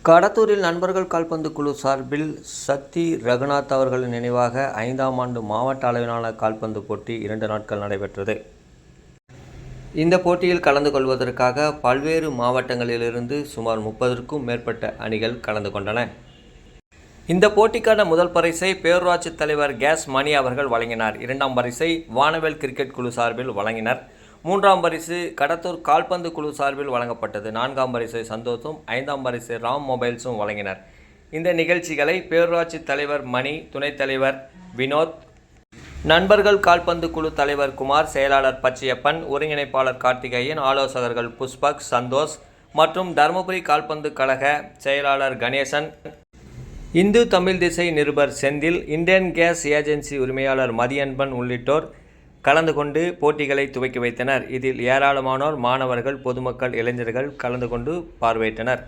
கடத்தூரில் நண்பர்கள் கால்பந்து குழு சார்பில் சத்தி ரகுநாத் அவர்களின் நினைவாக 5ஆம் ஆண்டு மாவட்ட அளவிலான கால்பந்து போட்டி 2 நாட்கள் நடைபெற்றது. இந்த போட்டியில் கலந்து கொள்வதற்காக பல்வேறு மாவட்டங்களிலிருந்து சுமார் 30க்கும் மேற்பட்ட அணிகள் கலந்து கொண்டன. இந்த போட்டிக்கான முதல் பரிசை பேரூராட்சி தலைவர் கேஸ் மணி அவர்கள் வழங்கினார். 2ஆம் பரிசை வானவேல் கிரிக்கெட் குழு சார்பில் வழங்கினர். 3ஆம் பரிசு கடத்தூர் கால்பந்து குழு சார்பில் வழங்கப்பட்டது. 4ஆம் பரிசை சந்தோஷும் 5ஆம் பரிசை ராம் மொபைல்ஸும் வழங்கினர். இந்த நிகழ்ச்சிகளை பேரூராட்சி தலைவர் மணி, துணைத் தலைவர் வினோத், நண்பர்கள் கால்பந்து குழு தலைவர் குமார், செயலாளர் பச்சையப்பன், ஒருங்கிணைப்பாளர் கார்த்திகேயன், ஆலோசகர்கள் புஷ்பக், சந்தோஷ் மற்றும் தருமபுரி கால்பந்து கழக செயலாளர் கணேசன், இந்து தமிழ் திசை நிருபர் செந்தில், இந்தியன் கேஸ் ஏஜென்சி உரிமையாளர் மதியன்பன் உள்ளிட்டோர் கலந்து கொண்டு போட்டிகளை துவக்கி வைத்தனர். இதில் ஏராளமானோர் மாணவர்கள், பொதுமக்கள், இளைஞர்கள் கலந்து கொண்டு பார்வையிட்டனர்.